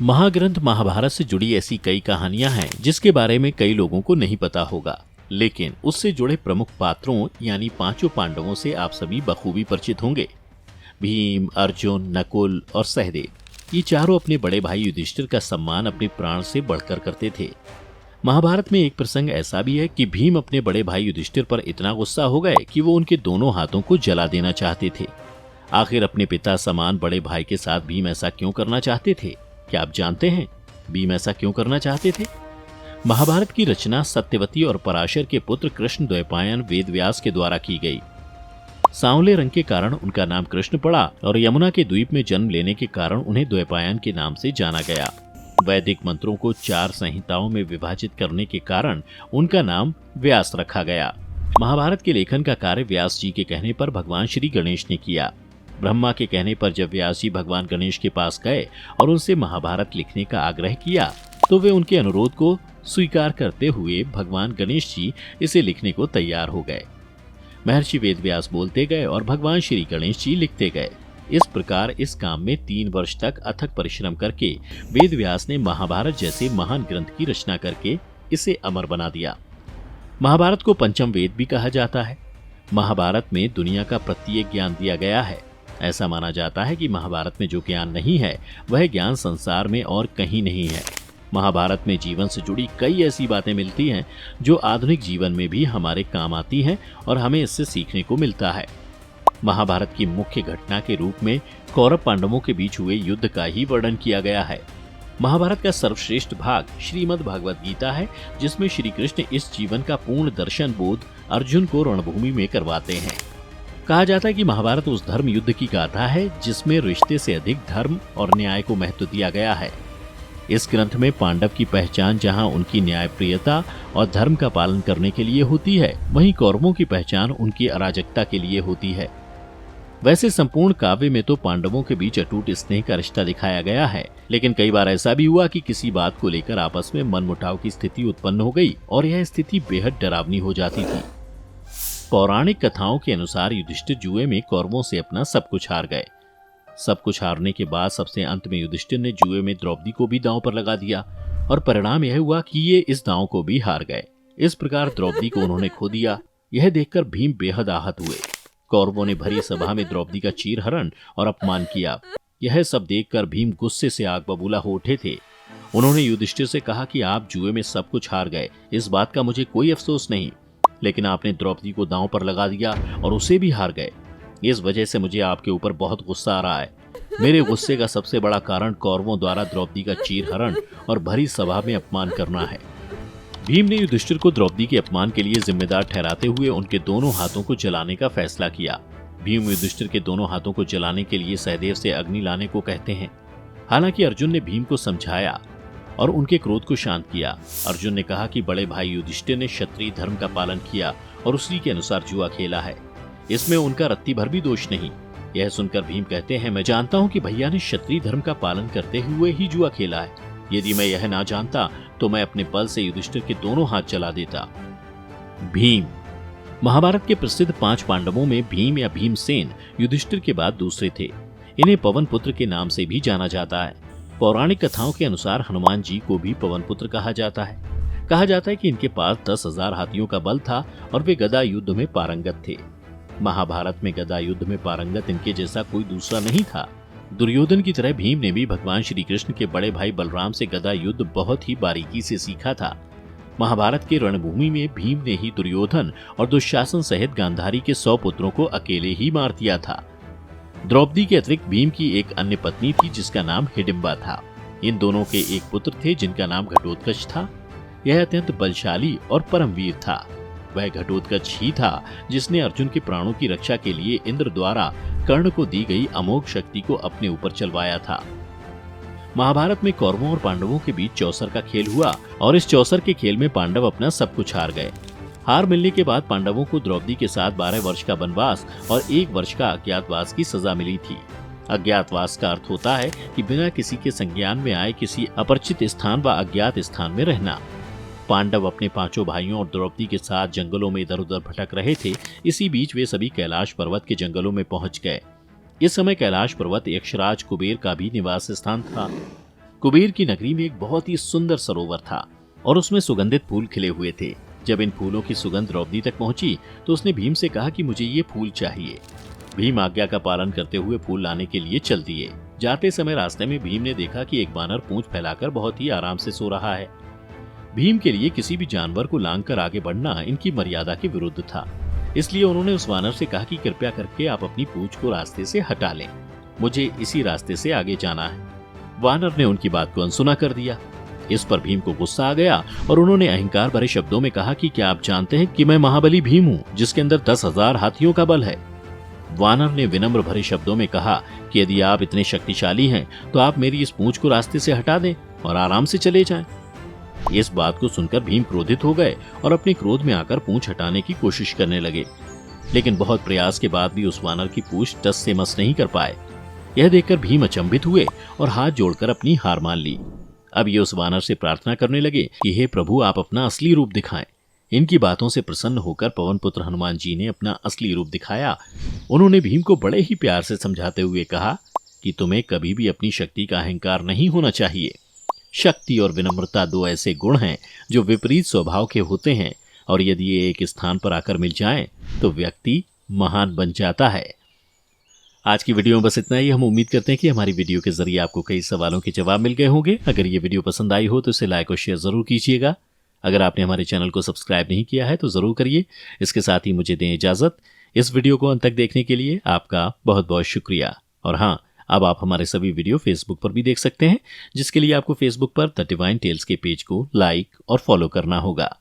महाग्रंथ महाभारत से जुड़ी ऐसी कई कहानियां हैं जिसके बारे में कई लोगों को नहीं पता होगा, लेकिन उससे जुड़े प्रमुख पात्रों यानी पांचों पांडवों से आप सभी बखूबी परिचित होंगे। भीम, अर्जुन, नकुल और सहदेव ये चारों अपने बड़े भाई युधिष्ठिर का सम्मान अपने प्राण से बढ़कर करते थे। महाभारत में एक प्रसंग ऐसा भी है कि भीम अपने बड़े भाई युधिष्ठिर पर इतना गुस्सा हो गए कि वो उनके दोनों हाथों को जला देना चाहते थे। आखिर अपने पिता समान बड़े भाई के साथ भीम ऐसा क्यों करना चाहते थे? क्या आप जानते हैं भीम ऐसा क्यों करना चाहते थे? महाभारत की रचना सत्यवती और पराशर के पुत्र कृष्ण द्वैपायन वेदव्यास के द्वारा की गई। सांवले रंग के कारण उनका नाम कृष्ण पड़ा और यमुना के द्वीप में जन्म लेने के कारण उन्हें द्वैपायन के नाम से जाना गया। वैदिक मंत्रों को 4 संहिताओं में विभाजित करने के कारण उनका नाम व्यास रखा गया। महाभारत के लेखन का कार्य व्यास जी के कहने पर भगवान श्री गणेश ने किया। ब्रह्मा के कहने पर जब व्यास जी भगवान गणेश के पास गए और उनसे महाभारत लिखने का आग्रह किया तो वे उनके अनुरोध को स्वीकार करते हुए भगवान गणेश जी इसे लिखने को तैयार हो गए। महर्षि वेदव्यास बोलते गए और भगवान श्री गणेश जी लिखते गए। इस प्रकार इस काम में 3 वर्ष तक अथक परिश्रम करके वेदव्यास ने महाभारत जैसे महान ग्रंथ की रचना करके इसे अमर बना दिया। महाभारत को पंचम वेद भी कहा जाता है। महाभारत में दुनिया का प्रत्येक ज्ञान दिया गया है। ऐसा माना जाता है कि महाभारत में जो ज्ञान नहीं है वह ज्ञान संसार में और कहीं नहीं है। महाभारत में जीवन से जुड़ी कई ऐसी बातें मिलती हैं जो आधुनिक जीवन में भी हमारे काम आती हैं और हमें इससे सीखने को मिलता है। महाभारत की मुख्य घटना के रूप में कौरव पांडवों के बीच हुए युद्ध का ही वर्णन किया गया है। महाभारत का सर्वश्रेष्ठ भाग श्रीमद् भागवत गीता है, जिसमें श्री कृष्ण इस जीवन का पूर्ण दर्शन बोध अर्जुन को रणभूमि में करवाते हैं। कहा जाता है कि महाभारत उस धर्म युद्ध की गाथा है जिसमें रिश्ते से अधिक धर्म और न्याय को महत्व दिया गया है। इस ग्रंथ में पांडव की पहचान जहां उनकी न्यायप्रियता और धर्म का पालन करने के लिए होती है, वहीं कौरवों की पहचान उनकी अराजकता के लिए होती है। वैसे संपूर्ण काव्य में तो पांडवों के बीच अटूट स्नेह का रिश्ता दिखाया गया है, लेकिन कई बार ऐसा भी हुआ कि किसी बात को लेकर आपस में मनमुटाव की स्थिति उत्पन्न हो गई और यह स्थिति बेहद डरावनी हो जाती थी। पौराणिक कथाओं के अनुसार युधिष्ठिर जुए में कौरवों से अपना सब कुछ हार गए। सब कुछ हारने के बाद सबसे अंत में युधिष्ठिर ने जुए में द्रौपदी को भी दांव पर लगा दिया और परिणाम यह हुआ कि ये इस दांव को भी हार गए। इस प्रकार द्रौपदी को उन्होंने खो दिया। यह देखकर भीम बेहद आहत हुए। कौरवों ने भरी सभा में द्रौपदी का चीरहरण और अपमान किया। यह सब देखकर भीम गुस्से से आग बबूला हो उठे थे। उन्होंने युधिष्ठिर से कहा कि आप जुए में सब कुछ हार गए, इस बात का मुझे कोई अफसोस नहीं, लेकिन आपने द्रौपदी को दांव पर लगा दिया और उसे भी हार गए। इस वजह से मुझे आपके ऊपर बहुत गुस्सा आ रहा है। मेरे गुस्से का सबसे बड़ा कारण कौरवों द्वारा द्रौपदी का चीरहरण और भरी सभा में अपमान करना है। भीम ने युधिष्ठिर को द्रौपदी के अपमान के लिए जिम्मेदार ठहराते हुए उनके दोनों हाथों को जलाने का फैसला किया। भीम युधिष्ठिर के दोनों हाथों को जलाने के लिए सहदेव से अग्नि लाने को कहते हैं। हालांकि अर्जुन ने भीम को समझाया और उनके क्रोध को शांत किया। अर्जुन ने कहा कि बड़े भाई युधिष्ठिर ने क्षत्रिय धर्म का पालन किया और उसी के अनुसार जुआ खेला है, इसमें उनका रत्ती भर भी दोष नहीं। यह सुनकर भीम कहते हैं, मैं जानता हूँ कि भैया ने क्षत्रिय धर्म का पालन करते हुए ही जुआ खेला है। यदि मैं यह ना जानता तो मैं अपने बल से युधिष्ठिर के दोनों हाथ जला देता। भीम महाभारत के प्रसिद्ध 5 पांडवों में भीम या भीमसेन युधिष्ठिर के बाद दूसरे थे। इन्हें पवन पुत्र के नाम से भी जाना जाता है। पौराणिक कथाओं के अनुसार हनुमान जी को भी पवन पुत्र कहा जाता है। कहा जाता है कि इनके पास 10,000 हाथियों का बल था और वे गदा युद्ध में पारंगत थे। महाभारत में गदा युद्ध में पारंगत इनके जैसा कोई दूसरा नहीं था। दुर्योधन की तरह भीम ने भी भगवान श्री कृष्ण के बड़े भाई बलराम से गदा युद्ध बहुत ही बारीकी से सीखा था। महाभारत के रणभूमि में भीम ने ही दुर्योधन और दुशासन सहित गांधारी के 100 पुत्रों को अकेले ही मार दिया था। द्रौपदी के अतिरिक्त भीम की एक अन्य पत्नी थी जिसका नाम हिडिंबा था। इन दोनों के एक पुत्र थे जिनका नाम घटोत्कच था। यह अत्यंत बलशाली और परमवीर था। वह घटोत्कच ही था जिसने अर्जुन के प्राणों की रक्षा के लिए इंद्र द्वारा कर्ण को दी गई अमोघ शक्ति को अपने ऊपर चलवाया था। महाभारत में कौरवों और पांडवों के बीच चौसर का खेल हुआ और इस चौसर के खेल में पांडव अपना सब कुछ हार गए। हार मिलने के बाद पांडवों को द्रौपदी के साथ 12 वर्ष का वनवास और 1 वर्ष का अज्ञातवास की सजा मिली थी। अज्ञातवास का अर्थ होता है कि बिना किसी के संज्ञान में आए किसी अपरिचित स्थान व अज्ञात स्थान में रहना। पांडव अपने 5 भाइयों और द्रौपदी के साथ जंगलों में इधर उधर भटक रहे थे। इसी बीच वे सभी कैलाश पर्वत के जंगलों में पहुंच गए। इस समय कैलाश पर्वत यक्षराज कुबेर का भी निवास स्थान था। कुबेर की नगरी में एक बहुत ही सुंदर सरोवर था और उसमें सुगंधित फूल खिले हुए थे। जब इन फूलों की सुगंध द्रौपदी तक पहुंची तो उसने भीम से कहा कि मुझे ये फूल चाहिए। भीम आज्ञा का पालन करते हुए फूल लाने के लिए चल दिए। जाते समय रास्ते में भीम ने देखा कि एक बानर पूंछ फैलाकर बहुत ही आराम से सो रहा है। भीम के लिए किसी भी जानवर को लांघकर आगे बढ़ना इनकी मर्यादा के विरुद्ध था, इसलिए उन्होंने उस वानर से कहा कि कृपया करके आप अपनी पूंछ को रास्ते से हटा लें, मुझे इसी रास्ते से आगे जाना है। वानर ने उनकी बात को अनसुना कर दिया। इस पर भीम को गुस्सा आ गया और उन्होंने अहंकार भरे शब्दों में कहा कि क्या आप जानते हैं कि मैं महाबली भीम हूँ जिसके अंदर 10,000 हाथियों का बल है। वानर ने विनम्र भरे शब्दों में कहा कि यदि आप इतने शक्तिशाली हैं तो आप मेरी इस पूंछ को रास्ते से हटा दें और आराम से चले जाएं। इस बात को सुनकर भीम क्रोधित हो गए और अपने क्रोध में आकर पूंछ हटाने की कोशिश करने लगे, लेकिन बहुत प्रयास के बाद भी उस वानर की पूंछ टस से मस नहीं कर पाए। यह देखकर भीम अचंभित हुए और हाथ जोड़कर अपनी हार मान ली। अब ये उस वानर से प्रार्थना करने लगे कि हे प्रभु, आप अपना असली रूप दिखाएं। इनकी बातों से प्रसन्न होकर पवन पुत्र हनुमान जी ने अपना असली रूप दिखाया। उन्होंने भीम को बड़े ही प्यार से समझाते हुए कहा कि तुम्हें कभी भी अपनी शक्ति का अहंकार नहीं होना चाहिए। शक्ति और विनम्रता दो ऐसे गुण हैं जो विपरीत स्वभाव के होते हैं, और यदि ये एक स्थान पर आकर मिल जाएं तो व्यक्ति महान बन जाता है। आज की वीडियो में बस इतना ही। हम उम्मीद करते हैं कि हमारी वीडियो के जरिए आपको कई सवालों के जवाब मिल गए होंगे। अगर ये वीडियो पसंद आई हो तो इसे लाइक और शेयर जरूर कीजिएगा। अगर आपने हमारे चैनल को सब्सक्राइब नहीं किया है तो जरूर करिए। इसके साथ ही मुझे दें इजाजत। इस वीडियो को अंत तक देखने के लिए आपका बहुत बहुत शुक्रिया। और हाँ, अब आप हमारे सभी वीडियो फेसबुक पर भी देख सकते हैं, जिसके लिए आपको फेसबुक पर द डिवाइन टेल्स के पेज को लाइक और फॉलो करना होगा।